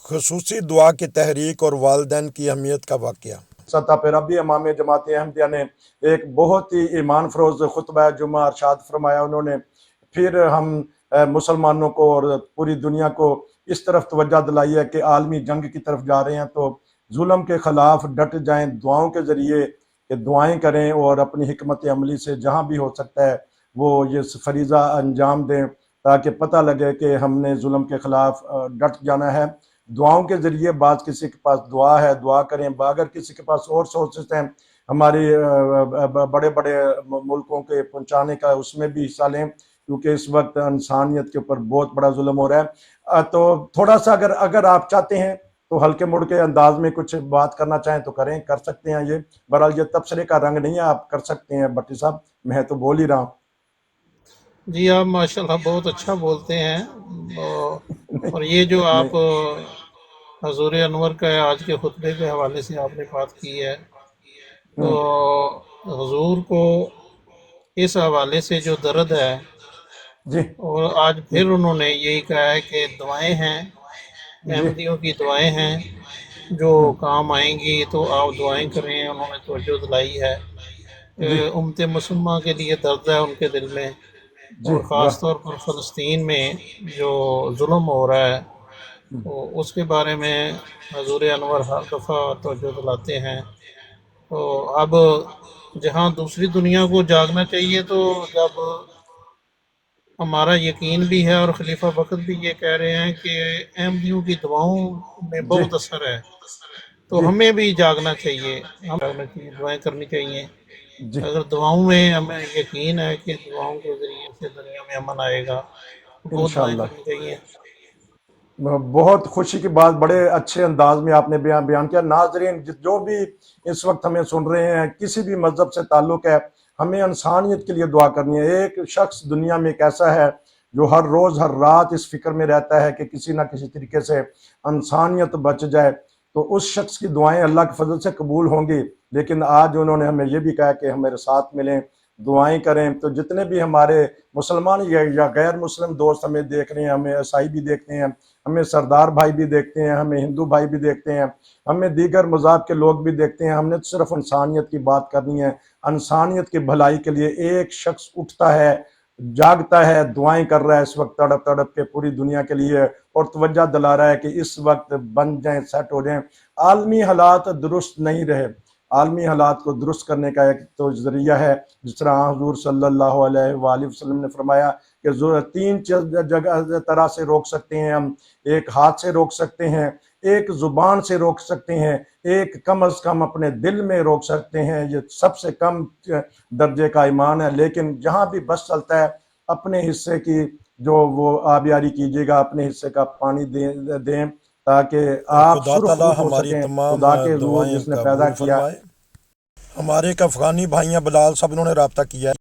خصوصی دعا کی تحریک اور والدین کی اہمیت کا واقعہ۔ سطح پر ابھی امام جماعت احمدیہ نے ایک بہت ہی ایمان فروز خطبہ جمعہ ارشاد فرمایا انہوں نے، پھر ہم مسلمانوں کو اور پوری دنیا کو اس طرف توجہ دلائی ہے کہ عالمی جنگ کی طرف جا رہے ہیں، تو ظلم کے خلاف ڈٹ جائیں، دعاؤں کے ذریعے کہ دعائیں کریں اور اپنی حکمت عملی سے جہاں بھی ہو سکتا ہے وہ یہ فریضہ انجام دیں، تاکہ پتہ لگے کہ ہم نے ظلم کے خلاف ڈٹ جانا ہے۔ دعاؤں کے ذریعے بعض کسی کے پاس دعا ہے، دعا کریں، اگر کسی کے پاس اور سورسز ہیں ہماری بڑے بڑے ملکوں کے پہنچانے کا، اس میں بھی حصہ لیں، کیونکہ اس وقت انسانیت کے اوپر بہت بڑا ظلم ہو رہا ہے۔ تو تھوڑا سا اگر آپ چاہتے ہیں تو ہلکے مڑ کے انداز میں کچھ بات کرنا چاہیں تو کریں، کر سکتے ہیں۔ یہ بہرحال یہ تبصرے کا رنگ نہیں ہے، آپ کر سکتے ہیں بٹی صاحب، میں تو بول ہی رہا ہوں۔ جی آپ ماشاءاللہ بہت اچھا بولتے ہیں، اور یہ جو آپ حضور انور کا آج کے خطبے کے حوالے سے آپ نے بات کی ہے، تو حضور کو اس حوالے سے جو درد ہے، جی اور آج پھر انہوں نے یہی کہا ہے کہ دعائیں ہیں، احمدیوں کی دعائیں ہیں جو کام آئیں گی، تو آپ دعائیں کریں۔ انہوں نے توجہ دلائی ہے کہ جی امت مسلمہ کے لیے درد ہے ان کے دل میں، جی اور خاص طور پر فلسطین میں جو ظلم ہو رہا ہے تو اس کے بارے میں حضور انور ہر دفعہ توجہ دلاتے ہیں۔ تو اب جہاں دوسری دنیا کو جاگنا چاہیے، تو جب ہمارا یقین بھی ہے اور خلیفہ وقت بھی یہ کہہ رہے ہیں کہ احمدیوں کی دعاؤں میں جی بہت اثر ہے، تو جی ہمیں بھی جاگنا چاہیے، دعائیں کرنی چاہیے۔ جی اگر دعاؤں میں ہمیں یقین ہے کہ دعاؤں کے ذریعے سے دنیا میں امن آئے گا، تو بہت دعائیں انشاءاللہ۔ کرنی چاہیے۔ بہت خوشی کی بات، بڑے اچھے انداز میں آپ نے بیان کیا۔ ناظرین جو بھی اس وقت ہمیں سن رہے ہیں، کسی بھی مذہب سے تعلق ہے، ہمیں انسانیت کے لیے دعا کرنی ہے۔ ایک شخص دنیا میں ایک ایسا ہے جو ہر روز ہر رات اس فکر میں رہتا ہے کہ کسی نہ کسی طریقے سے انسانیت بچ جائے، تو اس شخص کی دعائیں اللہ کے فضل سے قبول ہوں گی۔ لیکن آج انہوں نے ہمیں یہ بھی کہا کہ ہم میرے ساتھ ملیں، دعائیں کریں۔ تو جتنے بھی ہمارے مسلمان یا غیر مسلم دوست ہمیں دیکھ رہے ہیں، ہمیں عیسائی بھی دیکھتے ہیں، ہمیں سردار بھائی بھی دیکھتے ہیں، ہمیں ہندو بھائی بھی دیکھتے ہیں، ہمیں دیگر مذاہب کے لوگ بھی دیکھتے ہیں، ہم نے صرف انسانیت کی بات کرنی ہے۔ انسانیت کی بھلائی کے لیے ایک شخص اٹھتا ہے، جاگتا ہے، دعائیں کر رہا ہے اس وقت تڑپ تڑپ کے پوری دنیا کے لیے، اور توجہ دلا رہا ہے کہ اس وقت بن جائیں، سیٹ ہو جائیں۔ عالمی حالات درست نہیں رہے، عالمی حالات کو درست کرنے کا ایک تو ذریعہ ہے، جس طرح حضور صلی اللہ علیہ وآلہ وسلم نے فرمایا کہ تین جگہ طرح سے روک سکتے ہیں ہم، ایک ہاتھ سے روک سکتے ہیں، ایک زبان سے روک سکتے ہیں، ایک کم از کم اپنے دل میں روک سکتے ہیں۔ یہ سب سے کم درجے کا ایمان ہے، لیکن جہاں بھی بس چلتا ہے اپنے حصے کی جو وہ آبیاری کیجیے گا، اپنے حصے کا پانی دیں تاکہ اور آپ خدا تعالی سرخرو ہو ہماری سکیں۔ تمام خدا کے حضور دعائیں جس نے پیدا قبول کیا۔ فرمائے۔ ہمارے ایک افغانی بھائی ہیں بلال صاحب، انہوں نے رابطہ کیا ہے۔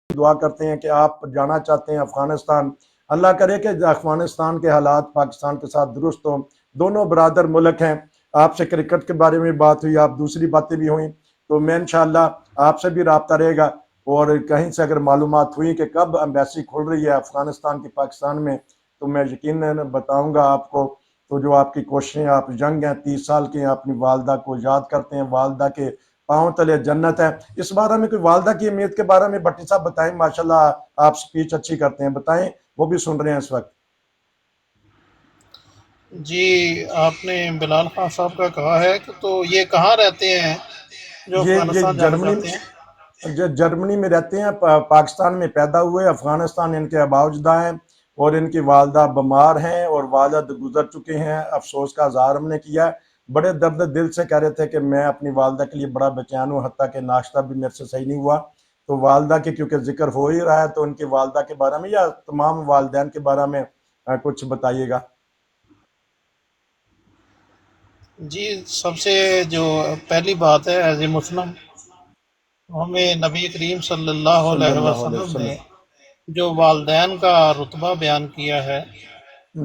دعا کرتے ہیں کہ آپ جانا چاہتے ہیں افغانستان، اللہ کرے کہ افغانستان کے حالات پاکستان کے ساتھ درست ہوں۔ دونوں برادر ملک ہیں۔ آپ سے کرکٹ کے بارے میں بات ہوئی، آپ دوسری باتیں بھی ہوئیں، تو میں انشاءاللہ آپ سے بھی رابطہ رہے گا، اور کہیں سے اگر معلومات ہوئی کہ کب ایمبیسی کھل رہی ہے افغانستان کی پاکستان میں، تو میں یقیناً بتاؤں گا آپ کو۔ تو جو آپ کی کوششیں، آپ ینگ ہیں، 30 سال کے ہیں، اپنی والدہ کو یاد کرتے ہیں، والدہ کے پاؤں تلے جنت ہے۔ اس بارے میں کوئی والدہ کی اہمیت کے بارے میں بٹی صاحب بتائیں، ماشاءاللہ آپ سپیچ اچھی کرتے ہیں، بتائیں، وہ بھی سن رہے ہیں اس وقت۔ جی آپ نے بلال خان صاحب کا کہا ہے کہ تو یہ کہاں رہتے ہیں جو یہ افغانستان جانا چاہتے ہیں؟ جرمنی میں رہتے ہیں، پاکستان میں پیدا ہوئے، افغانستان ان کے آباؤ ہیں، اور ان کی والدہ بیمار ہیں اور والد گزر چکے ہیں۔ افسوس کا اظہار ہم نے کیا، بڑے درد دل سے کہہ رہے تھے کہ میں اپنی والدہ کے لیے بڑا بے چین ہوں، حتیٰ کہ ناشتہ بھی میرے سے صحیح نہیں ہوا۔ تو والدہ کے کیونکہ ذکر ہو ہی رہا ہے، تو ان کی والدہ کے بارے میں یا تمام والدین کے بارے میں کچھ بتائیے گا۔ جی سب سے جو پہلی بات ہے، ایز اے مسلم ہمیں نبی کریم صلی اللہ صلی علیہ اللہ علیہ وسلم وسلم۔ نے جو والدین کا رتبہ بیان کیا ہے،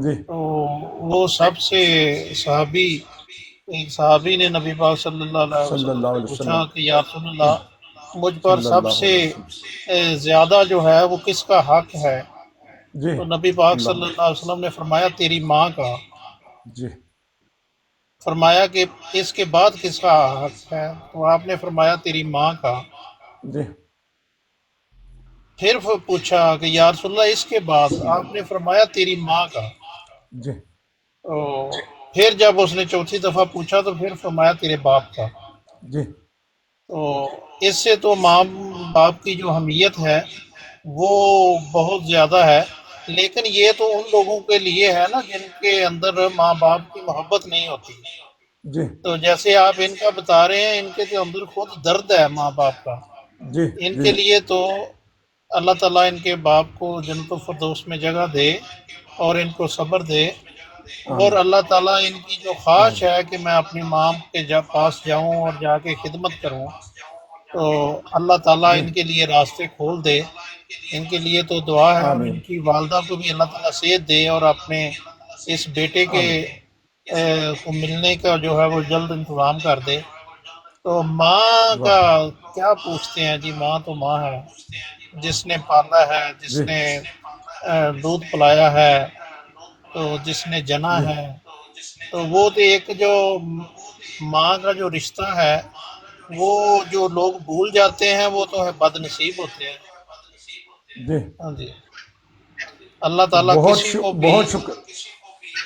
جی تو وہ سب سے ایک صحابی نے نبی پاک صلی اللہ علیہ صلی وسلم اللہ سے علیہ پوچھا وسلم۔ کہ یا رسول اللہ، مجھ پر صلی سب اللہ سے علیہ وسلم۔ زیادہ جو ہے وہ کس کا حق ہے؟ جی تو نبی پاک صلی اللہ اللہ علیہ وسلم نے فرمایا تیری ماں کا، جی فرمایا کہ اس کے بعد کس کا حق ہے؟ تو آپ نے فرمایا تیری ماں کا۔ جی پھر پوچھا کہ یا رسول اللہ اس کے بعد؟ آپ نے فرمایا تیری ماں کا۔ جی تو پھر جب اس نے چوتھی دفعہ پوچھا تو پھر فرمایا تیرے باپ کا۔ جی تو اس سے تو ماں باپ کی جو اہمیت ہے وہ بہت زیادہ ہے، لیکن یہ تو ان لوگوں کے لیے ہے نا جن کے اندر ماں باپ کی محبت نہیں ہوتی۔ جی تو جیسے آپ ان کا بتا رہے ہیں، ان کے تو اندر خود درد ہے ماں باپ کا، جی ان جی کے لیے تو اللہ تعالیٰ ان کے باپ کو جنت الفردوس میں جگہ دے اور ان کو صبر دے، اور آمین اللہ تعالیٰ ان کی جو خواہش آمین ہے کہ میں اپنی ماں کے پاس جاؤں اور جا کے خدمت کروں، تو اللہ تعالیٰ جی ان کے لیے راستے کھول دے۔ ان کے لیے تو دعا ہے، اور ان آمین کی والدہ کو بھی اللہ تعالیٰ صحت دے اور اپنے اس بیٹے کے آمین کو ملنے کا جو ہے وہ جلد انتظام کر دے۔ تو ماں واہ کا کیا پوچھتے ہیں جی، ماں تو ماں ہے، جس نے پالا ہے، جس جی نے دودھ پلایا ہے، تو جس نے جنا جی ہے، تو وہ تو ایک جو ماں کا جو رشتہ ہے وہ جو لوگ بھول جاتے ہیں وہ تو ہے بد نصیب ہوتے ہیں۔ جی ہاں جی، اللہ تعالیٰ کسی کو بھی، بہت شکر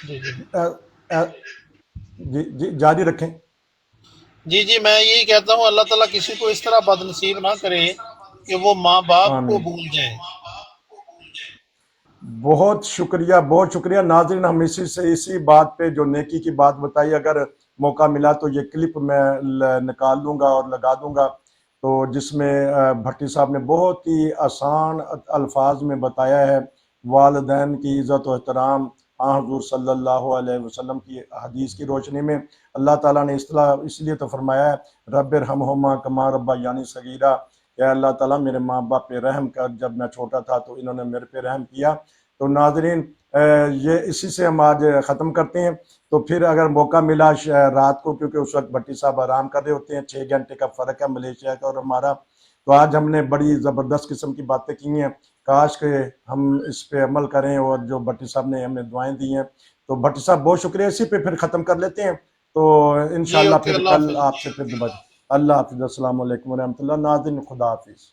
جی جی جی جی جاری رکھیں جی جی میں یہی کہتا ہوں اللہ تعالیٰ کسی کو اس طرح بد نصیب نہ کرے کہ وہ ماں باپ کو آمین بھول جائیں۔ بہت شکریہ ناظرین، ہم اسی بات پہ جو نیکی کی بات بتائی، اگر موقع ملا تو یہ کلپ میں نکال لوں گا اور لگا دوں گا، تو جس میں بھٹی صاحب نے بہت ہی آسان الفاظ میں بتایا ہے والدین کی عزت و احترام، حضور صلی اللہ علیہ وسلم کی حدیث کی روشنی میں۔ اللہ تعالیٰ نے اس لیے تو فرمایا ہے رب ارحمہما کما ربیانی صغیرہ، یا اللہ تعالیٰ میرے ماں باپ پہ رحم کر، جب میں چھوٹا تھا تو انہوں نے میرے پہ رحم کیا۔ تو ناظرین یہ اسی سے ہم آج ختم کرتے ہیں، تو پھر اگر موقع ملا رات کو، کیونکہ اس وقت بھٹی صاحب آرام کر رہے ہوتے ہیں، 6 گھنٹے کا فرق ہے ملیشیا کا اور ہمارا، تو آج ہم نے بڑی زبردست قسم کی باتیں کی ہیں، کاش کہ ہم اس پہ عمل کریں، اور جو بھٹی صاحب نے ہمیں دعائیں دی ہیں، تو بھٹی صاحب بہت شکریہ، اسی پہ پھر ختم کر لیتے ہیں، تو جی انشاءاللہ اوکے، پھر اللہ کل حافظ۔ آپ سے پھر دوبارہ۔ اللہ حافظ، السلام علیکم ورحمۃ اللہ، ناظرین خدا حافظ۔